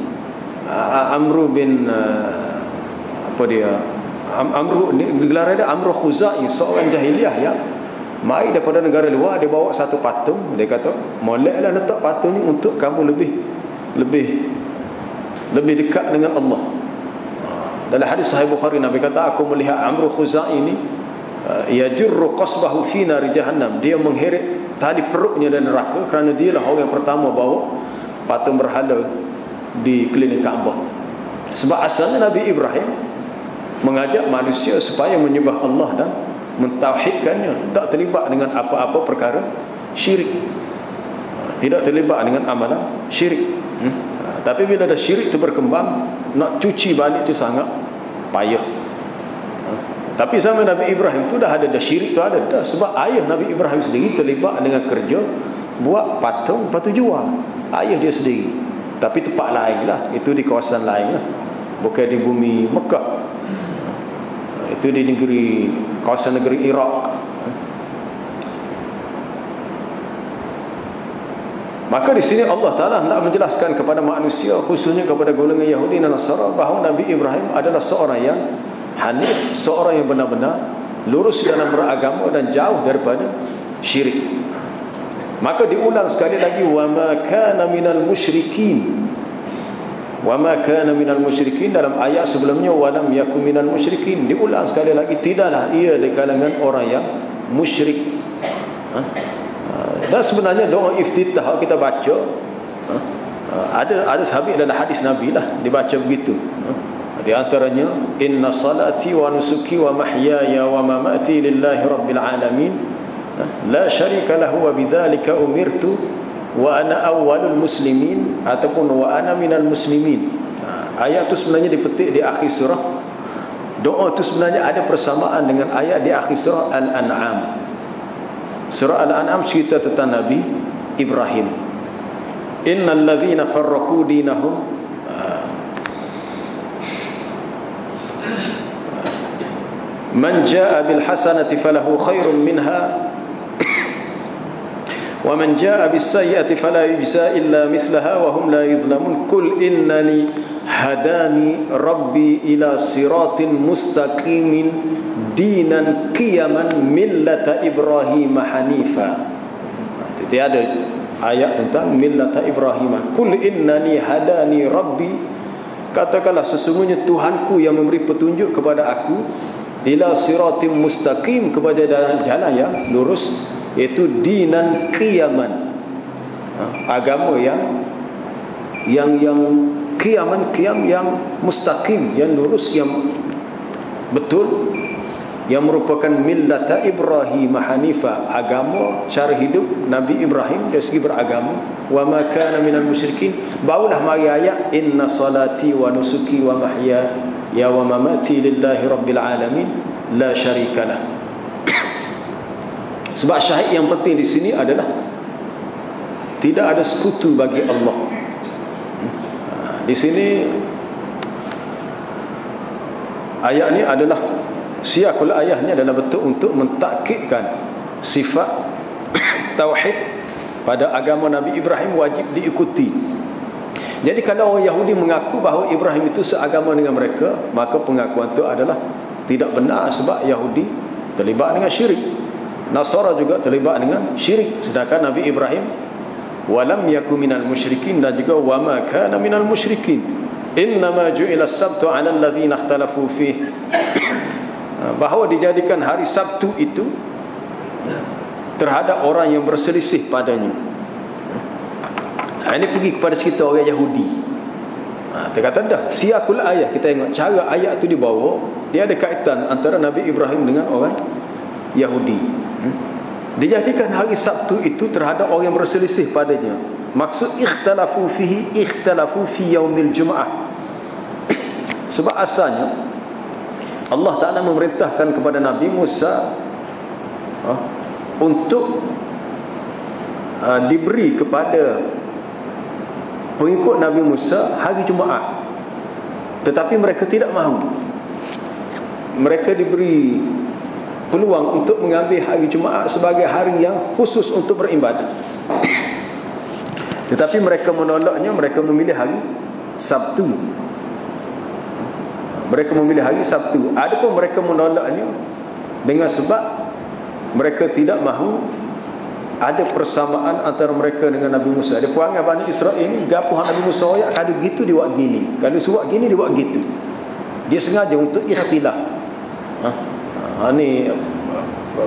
Amru bin apa dia, Amru, gelar dia Amru Khuzai, seorang jahiliah ya, mai daripada negara luar. Dia bawa satu patung. Dia kata, moleklah letak patung ni untuk kamu lebih dekat dengan Allah. Dalam hadis Sahih Bukhari, Nabi kata, aku melihat Amru Khuzai ini yajurru qasbahu fi nar jahannam, dia mengheret tali perutnya dari neraka, kerana dialah orang yang pertama bawa patung berhala di keliling Kaabah. Sebab asalnya Nabi Ibrahim mengajak manusia supaya menyembah Allah dan mentauhidkannya, tak terlibat dengan apa-apa perkara syirik, tidak terlibat dengan amalan syirik. Tapi bila ada syirik itu berkembang, nak cuci balik itu sangat payah. Tapi zaman Nabi Ibrahim tu dah ada syirik tu ada dah. Sebab ayah Nabi Ibrahim sendiri terlibat dengan kerja buat patung jual. Ayah dia sendiri. Tapi tempat lain lah, itu di kawasan lain lah, bukan di bumi Mekah. Itu di kawasan negeri Iraq. Maka di sini Allah Ta'ala nak menjelaskan kepada manusia, khususnya kepada golongan Yahudi dan Nasara, bahawa Nabi Ibrahim adalah seorang yang hanif, seorang yang benar-benar lurus dalam beragama dan jauh daripada syirik. Maka diulang sekali lagi, wa ma kana minal musyrikin. Wa ma kana minal musyrikin, dalam ayat sebelumnya wa lam yakun minal musyrikin. Diulang sekali lagi, tidaklah ia di kalangan orang yang musyrik. Dan sebenarnya doa iftitah kita baca, ada sahabat dalam hadis Nabi lah dibaca begitu. Di antaranya, inna salati wa nusuki wa mahyaya wa mamati lillahi rabbil alamin la syarika lahu wa bidzalika umirtu wa ana awwalul muslimin, ataupun wa ana minal muslimin. Ayat itu sebenarnya dipetik di akhir surah. Doa itu sebenarnya ada persamaan dengan ayat di akhir surah Al-An'am. Surah Al-An'am cerita tentang Nabi Ibrahim. Innal ladzina farraqu dinahum man jaa bil hasanati falahu khairun minha wa man jaa bis sayyi'ati fala yujza illa mithlaha wa hum la yuzlamun. Qul innani hadani rabbi ila siratin mustaqimin dinan qiyaman millata Ibrahim hanifa. Jadi ada ayat tentang millata Ibrahim. Qul innani hadani rabbi, katakanlah sesungguhnya Tuhanku yang memberi petunjuk kepada aku, ila siratim mustaqim, kepada jalan yang lurus, iaitu dinan qiyaman, agama yang qiyam yang mustaqim, yang lurus, yang betul, yang merupakan millata Ibrahim hanifa, agama cara hidup Nabi Ibrahim dari segi beragama. Wa ma kana minal musyrikin. Barulah mari ayat inna salati wa nusuki wa mahyaya wa mamati lillahi rabbil alamin la syarikalah. Sebab syahid yang penting di sini adalah tidak ada sekutu bagi Allah. Di sini ayat ni adalah siakul ayat ni adalah betul untuk mentakkidkan sifat tauhid pada agama Nabi Ibrahim wajib diikuti. Jadi kalau orang Yahudi mengaku bahawa Ibrahim itu seagama dengan mereka, maka pengakuan itu adalah tidak benar, sebab Yahudi terlibat dengan syirik, Nasara juga terlibat dengan syirik. Sedangkan Nabi Ibrahim walam yaku minal musyrikin, dan juga wama kana minal musyrikin. Innama ju'ila as-sabtu 'ala alladhina ikhtalafu fih. Bahawa dijadikan hari Sabtu itu terhadap orang yang berselisih padanya. Ini pergi kepada cerita orang Yahudi. Dia kata dah siakul ayat, kita tengok cara ayat itu dibawa, dia ada kaitan antara Nabi Ibrahim dengan orang Yahudi. Dijadikan hari Sabtu itu terhadap orang yang berselisih padanya. Maksud ikhtalafu fihi, ikhtalafu fi yaumil Jum'ah. Sebab asalnya Allah Ta'ala memerintahkan kepada Nabi Musa untuk diberi kepada pengikut Nabi Musa hari Jumaat, tetapi mereka tidak mahu. Mereka diberi peluang untuk mengambil hari Jumaat sebagai hari yang khusus untuk beribadat, tetapi mereka menolaknya. Mereka memilih hari Sabtu. Mereka memilih hari Sabtu. Adapun mereka menolaknya dengan sebab mereka tidak mahu ada persamaan antara mereka dengan Nabi Musa. Dia perangai Bani Israel ini, gapo hang Nabi Musa ayat, kalau begitu dia buat gini, kalau suruh gini dia buat gitu. Dia sengaja untuk ikhtilaf. Ini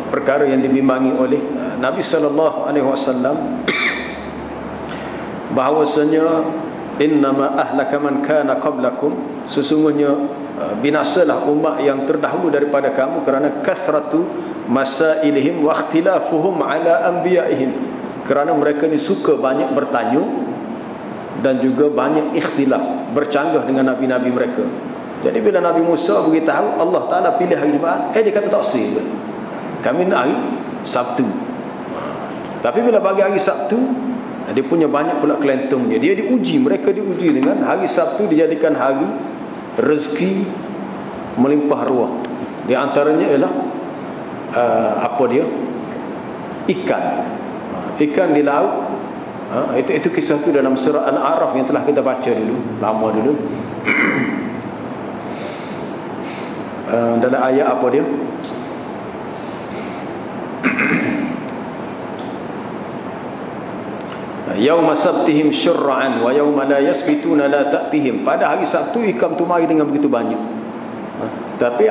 perkara yang dibimbangi oleh Nabi sallallahu alaihi wasallam, bahawasanya innama ahlaka man kana qablakum, sesungguhnya binasalah umat yang terdahulu daripada kamu kerana kasratu masailihim wa ikhtilafuhum ala anbiya'ihim, kerana mereka ni suka banyak bertanya dan juga banyak ikhtilaf, bercanggah dengan nabi-nabi mereka. Jadi bila Nabi Musa beritahu Allah Ta'ala pilih hari Jumaat, dia kata tak sih, kami nak hari Sabtu. Tapi bila bagi hari Sabtu, dia punya banyak pula kelentungnya. Dia diuji, mereka diuji dengan hari Sabtu dijadikan hari rezeki melimpah ruah. Di antaranya ialah ikan di laut. Itu kisah itu dalam surah Al-A'raf yang telah kita baca dulu, lama dulu. Dalam ayat apa dia? Yauma sabtihim syur'an wa yauma la yasbituna la ta'tihim. Pada hari Sabtu ikan tu mari dengan begitu banyak. Tapi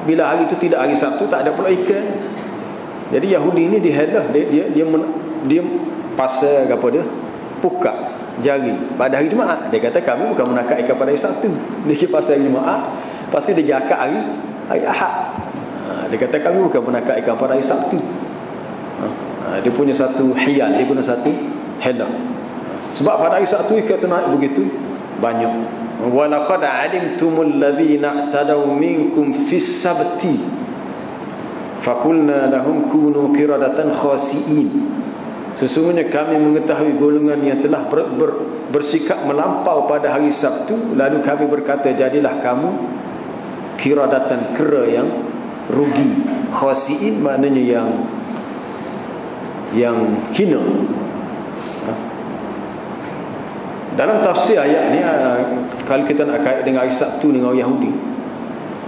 bila hari itu tidak hari Sabtu, tak ada pula ikan. Jadi Yahudi ini dihadah, dia pasal apa dia? Pukat jari pada hari Jumaat. Dia kata kami bukan menangkap ikan pada hari Sabtu. Dia pasal hari Jumaat, lepas tu dia jakak hari Ahad. Dia kata kami bukan menangkap ikan pada hari Sabtu. Dia punya satu hiyal, dia punya satu helah. Sebab pada hari Sabtu ikan tu naik begitu banyak. Walaqad alimtumul ladzina tadaw minkum fis sabti faqulna lahum kunu qiradatan khasiin. Sesungguhnya kami mengetahui golongan yang telah bersikap melampau pada hari Sabtu, lalu kami berkata jadilah kamu qiradatan, kera yang rugi. Khasiin maknanya yang hina. Dalam tafsir ayat ni, kalau kita nak kait dengan hari Sabtu dengan orang Yahudi,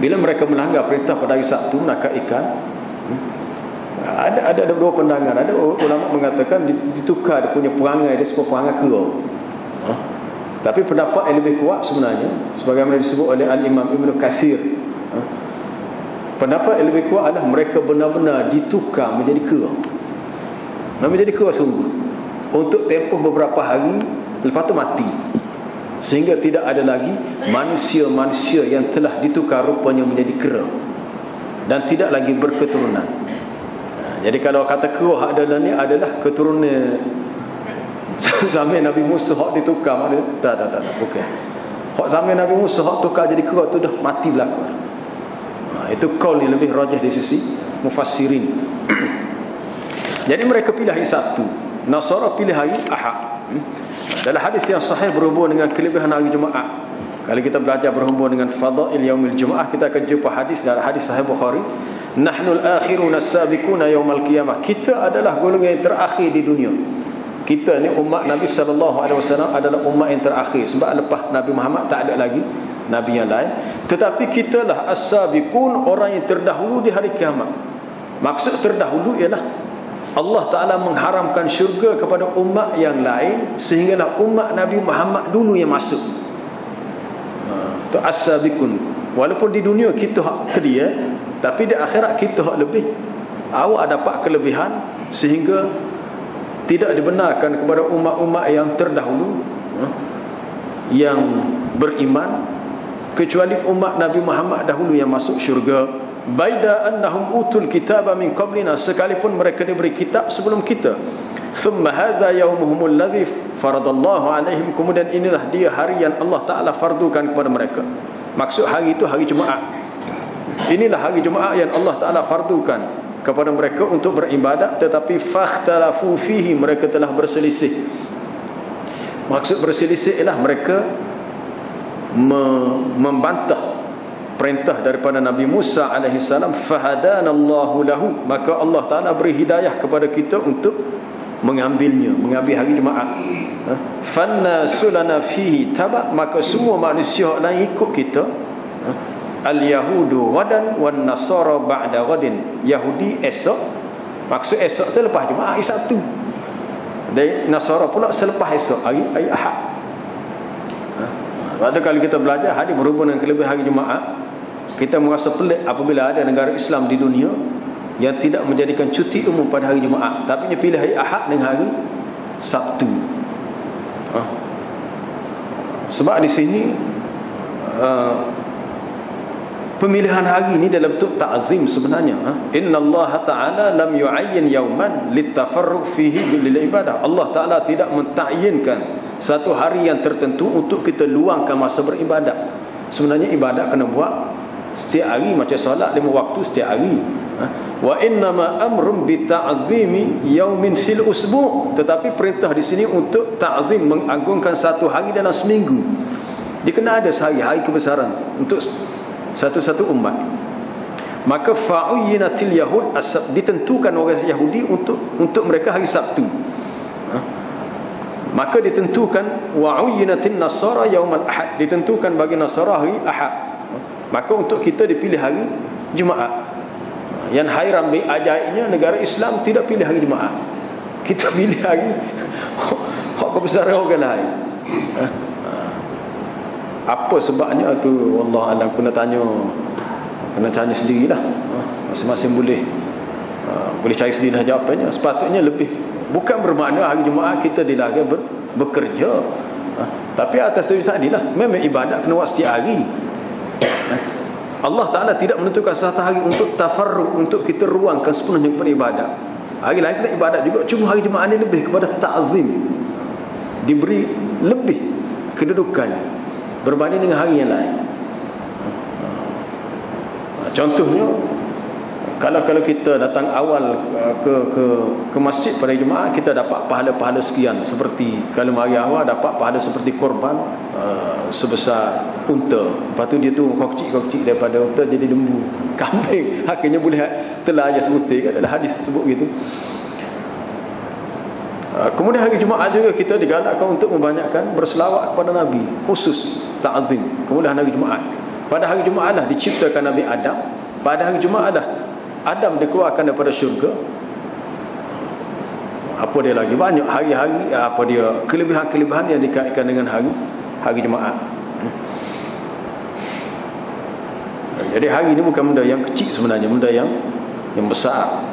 bila mereka melanggar perintah pada hari Sabtu menangkap ikan, ada dua pandangan. Ada ulama mengatakan ditukar dia punya perangai dia sebagai perangai kera. Tapi pendapat yang lebih kuat sebenarnya, sebagaimana disebut oleh Al-Imam Ibn Kathir, pendapat yang lebih kuat adalah mereka benar-benar ditukar menjadi kera. Menjadi kera sungguh, untuk tempoh beberapa hari, lepas tu mati, sehingga tidak ada lagi manusia-manusia yang telah ditukar rupanya menjadi kera. dan tidak lagi berketurunan. Jadi kalau kata keruh adalah ni adalah keturunan zaman Nabi Musa hak ditukar mana? Tak, bukan. Hak zaman Nabi Musa hak tukar jadi keruh tu dah mati belaka. Itu qaul yang lebih rajih di sisi mufassirin. Jadi mereka pilih hari Sabtu, Nasara pilih hari Ahad. Dalam hadis yang sahih berhubung dengan kelebihan hari Jumaat. Kalau kita belajar berhubung dengan fadail yaumil Jumaah, kita akan jumpa hadis dalam hadis sahih Bukhari, nahnul akhiruna as-sabiquna yaumal qiyamah. Kita adalah golongan yang terakhir di dunia. Kita ni umat Nabi sallallahu alaihi wasallam adalah umat yang terakhir, sebab lepas Nabi Muhammad tak ada lagi nabi yang lain. Tetapi kitalah as-sabiqun, orang yang terdahulu di hari kiamat. Maksud terdahulu ialah Allah Ta'ala mengharamkan syurga kepada umat yang lain, sehinggalah umat Nabi Muhammad dulu yang masuk. Itu as-sabiqun. Walaupun di dunia kita hak ke dia, tapi di akhirat kita hak lebih. Awak dapat kelebihan sehingga tidak dibenarkan kepada umat-umat yang terdahulu yang beriman, kecuali umat Nabi Muhammad dahulu yang masuk syurga. Baida annahum utul kitaba min qablina, sekalipun mereka diberi kitab sebelum kita. Thumma hadha yaumuhumul ladzi faradallahu alaihim, kemudian inilah dia hari yang Allah Ta'ala fardukan kepada mereka. Maksud hari itu hari Jumaat. Inilah hari Jumaat yang Allah Ta'ala fardukan kepada mereka untuk beribadat, tetapi fakhtalafu fihi, mereka telah berselisih. Maksud berselisih ialah mereka membantah perintah daripada Nabi Musa alaihi salam. Fahadanallahu lahu, maka Allah Ta'ala beri hidayah kepada kita untuk mengambil hari Jumaat. Fannasulana fihi taba, maka semua manusia lain ikut kita. Al-yahudu wadan wan nasara ba'da wadin, Yahudi esok, maksud esok tu lepas Jumaat, hari Sabtu. Dan Nasara pula selepas esok, hari Ahad. Waktu kalau kita belajar hadis berhubung dengan kelebihan hari Jumaat, kita merasa pelik apabila ada negara Islam di dunia yang tidak menjadikan cuti umum pada hari Jumaat, tapi dia pilih hari Ahad dengan hari Sabtu. Sebab di sini pemilihan hari ini dalam bentuk ta'zim sebenarnya. Inna Allah Ta'ala lam yu'ayyin yawman litafarruq fihi lil ibadah. Allah Ta'ala tidak menta'yinkan satu hari yang tertentu untuk kita luangkan masa beribadat. Sebenarnya ibadat kena buat setiap hari, macam solat 5 waktu setiap hari. Wa innama amrun bi ta'zimi yaumin fil usbu', tetapi perintah di sini untuk ta'zim, mengagungkan satu hari dalam seminggu. Dia kena ada sehari-hari kebesaran untuk satu-satu umat. Maka fa'uyinatil yahud, ditentukan orang Yahudi untuk mereka hari Sabtu. Maka ditentukan wa'uyinatin nasara yaumal ahad, ditentukan bagi Nasara hari Ahad. Maka untuk kita dipilih hari Jumaat. Yang hairan bi ajaibnya, negara Islam tidak pilih hari Jumaat. Kita pilih hari hak kebesaran orang lain. Apa sebabnya tu wallah alam, kena tanya sendirilah. Masing-masing boleh cari sendirilah jawapannya. Sepatutnya lebih, bukan bermakna hari Jumaat kita dilarang bekerja, tapi atas tu tadilah memang ibadat kena buat setiap hari. Allah Ta'ala tidak menentukan satu hari untuk tafarruq, untuk kita ruangkan sepenuhnya kepada ibadat. Hari lain kena ibadat juga, cuma hari Jumaat ini lebih kepada ta'zim, diberi lebih kedudukannya berbanding dengan hari yang lain. Contohnya, kalau kita datang awal ke masjid pada Jumaat, kita dapat pahala-pahala sekian. Seperti kalau hari awal dapat pahala seperti korban sebesar unta. Lepas tu dia tu kocik daripada unta jadi lembu, kambing. Akhirnya boleh telah aja sebutir, adalah hadis sebut gitu. Kemudian hari Jumaat juga kita digalakkan untuk membanyakkan berselawat kepada Nabi, khusus ta'zim. Kemudian hari Jumaat, pada hari Jumaat lah diciptakan Nabi Adam. Pada hari Jumaat lah Adam dikeluarkan daripada syurga. Apa dia lagi? Banyak hari-hari, apa dia kelebihan-kelebihan yang dikaitkan dengan hari Jumaat. Jadi hari ini bukan benda yang kecil sebenarnya, benda yang besar.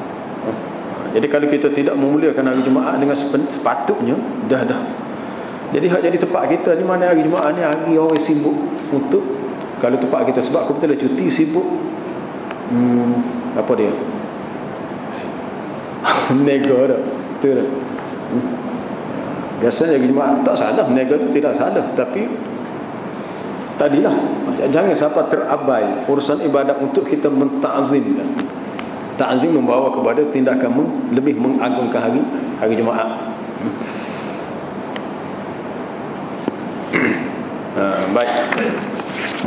Jadi kalau kita tidak memuliakan hari Jumaat dengan sepatutnya, dah. Jadi hak jadi tempat kita ni, mana hari Jumaat ni hari orang sibuk untuk, kalau tempat kita, sebab kita dah cuti, sibuk Apa dia? Nego dah. Betul dah. Biasanya jemaah tak salah, nego itu tidak salah, tapi tadilah jangan sampai terabai urusan ibadat untuk kita menta'zim. Ta'zim membawa kepada tindakan lebih mengagungkan hari Jumaat. Baik.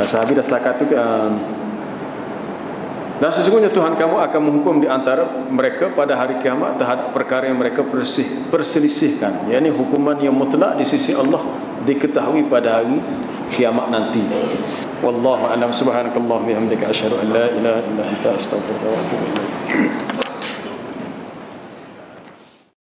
Sahabat dah setakat itu dan sesungguhnya Tuhan kamu akan menghukum di antara mereka pada hari kiamat terhadap perkara yang mereka perselisihkan. Yakni hukuman yang mutlak di sisi Allah diketahui pada hari kiamat nanti. Wallahu a'lam. Subhanakallahumma wa bihamdika asyhadu an la ilaha illa anta astaghfiruka wa atubu ilaik.